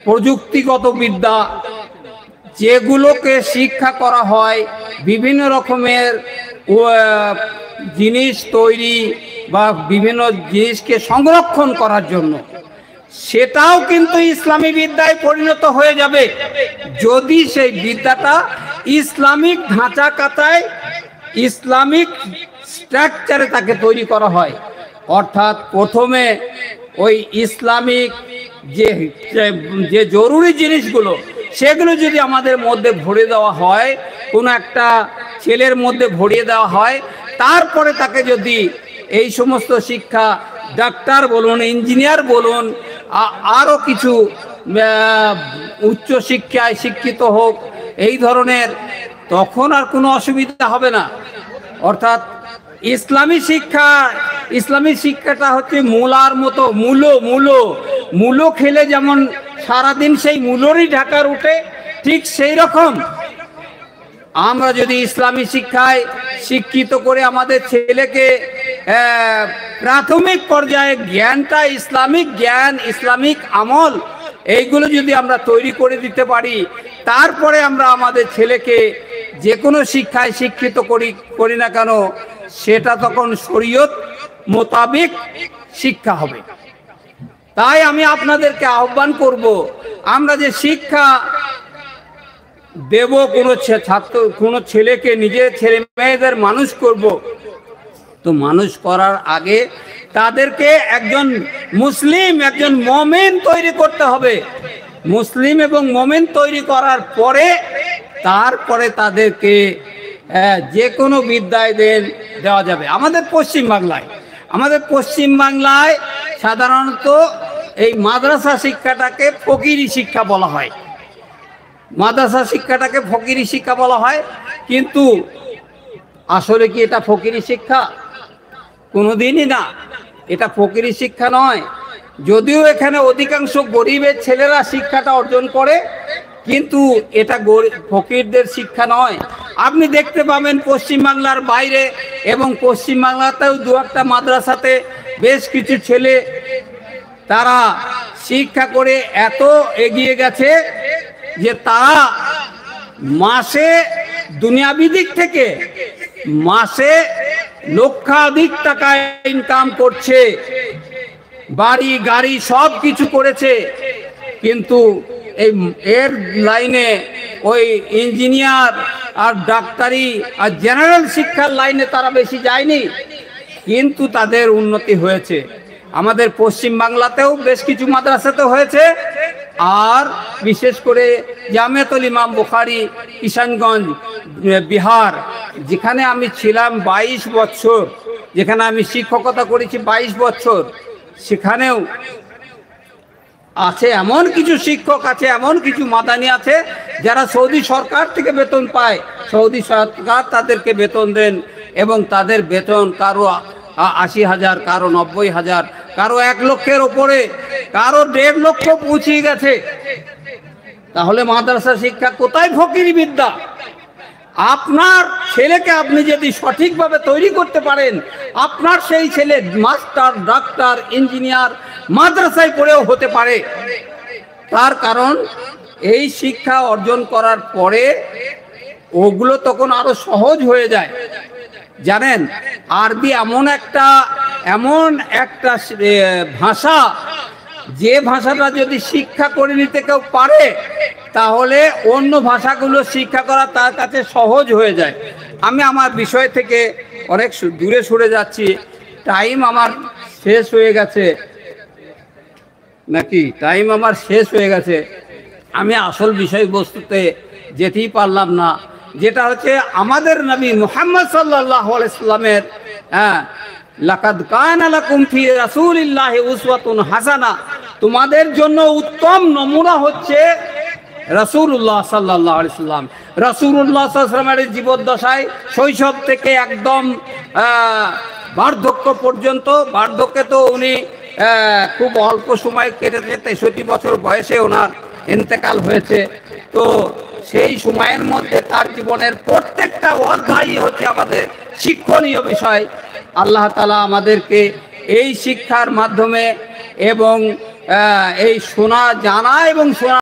প্রযুক্তিগত বিদ্যা যেগুলোকে শিক্ষা করা হয় বিভিন্ন রকমের জিনিস তৈরি বা বিভিন্ন জিনিসকে সংরক্ষণ করার জন্য, সেটাও কিন্তু ইসলামী বিদ্যায় পরিণত হয়ে যাবে যদি সেই বিদ্যাটা ইসলামিক ধাঁচা কাটায়, ইসলামিক স্ট্রাকচারে তাকে তৈরি করা হয়। অর্থাৎ প্রথমে ওই ইসলামিক যে জরুরি জিনিসগুলো সেগুলো যদি আমাদের মধ্যে ভরে দেওয়া হয়, কোনো একটা ছেলের মধ্যে ভরিয়ে দেওয়া হয়, তারপরে তাকে যদি এই সমস্ত শিক্ষা, ডাক্তার বলুন, ইঞ্জিনিয়ার বলুন, আরও কিছু উচ্চ শিক্ষায় শিক্ষিত হোক, এই ধরনের, তখন আর কোনো অসুবিধা হবে না। অর্থাৎ ইসলামী শিক্ষাটা হচ্ছে মূলার মতো, মূলো খেলে যেমন সারাদিন সেই মূলরই ঢাকার উঠে, ঠিক সেই রকম আমরা যদি ইসলামী শিক্ষায় শিক্ষিত করে আমাদের ছেলেকে প্রাথমিক পর্যায়ে জ্ঞানটা, ইসলামিক জ্ঞান, ইসলামিক আমল, এইগুলো যদি আমরা তৈরি করে দিতে পারি, তারপরে আমরা আমাদের ছেলেকে যে কোনো শিক্ষায় শিক্ষিত করি না কেন, সেটা তখন শরীয়ত মোতাবেক শিক্ষা হবে। তাই আমি আপনাদেরকে আহ্বান করব, আমরা যে শিক্ষা দেব কোনো ছেলেকে, নিজের ছেলে মেয়েদের মানুষ করব, তো মানুষ করার আগে তাদেরকে একজন মুসলিম, একজন মুমিন তৈরি করতে হবে। মুসলিম এবং মুমিন তৈরি করার পরে তারপরে তাদেরকে যে কোনো বিদ্যায় দেওয়া যাবে। আমাদের পশ্চিমবাংলায় সাধারণত এই মাদ্রাসা শিক্ষাটাকে ফকিরি শিক্ষা বলা হয়। কিন্তু আসলে কি এটা ফকিরি শিক্ষা? কোনোদিনই না, এটা ফকিরি শিক্ষা নয়। যদিও এখানে অধিকাংশ গরিবের ছেলেরা শিক্ষাটা অর্জন করে, কিন্তু এটা ফকিরদের শিক্ষা নয়। আপনি দেখতে পাবেন পশ্চিমবাংলার বাইরে এবং পশ্চিমবাংলাতেও দু একটা মাদ্রাসাতে বেশ কিছু ছেলে তারা শিক্ষা করে এত এগিয়ে গেছে যে তারা মাসে দুনিয়াবি দিক থেকে মাসে লক্ষাধিক টাকা ইনকাম করছে, বাড়ি গাড়ি সব কিছু করেছে, কিন্তু এর লাইনে ওই ইঞ্জিনিয়ার আর ডাক্তারি আর জেনারেল শিক্ষার লাইনে তারা বেশি যায়নি, কিন্তু তাদের উন্নতি হয়েছে। আমাদের পশ্চিমবাংলাতেও বেশ কিছু মাদ্রাসাতে হয়েছে, আর বিশেষ করে জামিয়াতুল ইমাম বুখারী কিষানগঞ্জ বিহার, যেখানে আমি ছিলাম 22 বছর, যেখানে আমি শিক্ষকতা করেছি 22 বছর, সেখানেও আছে এমন কিছু শিক্ষক আছে, এমন কিছু মাদানি আছে যারা সৌদি সরকার থেকে বেতন পায়। সৌদি সরকার তাদেরকে বেতন দেন এবং তাদের বেতন কারো 80,000, কারো 90,000, কারো 1 লক্ষের ওপরে, কারো 1.5 লক্ষ পৌঁছে গেছে। তাহলে মাদ্রাসা শিক্ষা কোথায় ফকিরি বিদ্যা? আপনার ছেলেকে আপনি যদি সঠিকভাবে তৈরি করতে পারেন, আপনার সেই ছেলে মাস্টার, ডাক্তার, ইঞ্জিনিয়ার মাদ্রাসায় পড়েও হতে পারে। তার কারণ এই শিক্ষা অর্জন করার পরে ওগুলো তখন আরো সহজ হয়ে যায়। জানেন, আরবি এমন একটা ভাষা, যে ভাষাটা যদি শিক্ষা করে নিতে কেউ পারে, তাহলে অন্য ভাষাগুলো শিক্ষা করা তার কাছে সহজ হয়ে যায়। আমি আমার বিষয় থেকে অনেক দূরে সরে যাচ্ছি, টাইম আমার শেষ হয়ে গেছে নাকি? টাইম আমার শেষ হয়ে গেছে, আমি আসল বিষয়বস্তুতে যেতেই পারলাম না, যেটা হচ্ছে আমাদের নবী মুহাম্মদ সাল্লাল্লাহু আলাইহি সাল্লামের লাকাদ কানা লাকুম ফি রাসূলিল্লাহি উসওয়াতুন হাসানা, তোমাদের জন্য উত্তম নমুনা হচ্ছে রাসূলুল্লাহ সাল্লাল্লাহু আলাইহি সাল্লাম। রাসূলুল্লাহ সাল্লাল্লাহু আলাইহি সাল্লামের জীবদ্দশায় শৈশব থেকে একদম বার্ধক্য পর্যন্ত, বার্ধক্যে তো উনি খুব অল্প সময় কেটেছে, 63 বছর বয়সে ওনার ইন্তেকাল হয়েছে। তো সেই সময়ের মধ্যে তার জীবনের প্রত্যেকটা অধ্যায় হচ্ছে আমাদের শিক্ষণীয় বিষয়। আল্লাহ তাআলা আমাদেরকে এই শিক্ষার মাধ্যমে এবং এই শোনা, জানা এবং শোনা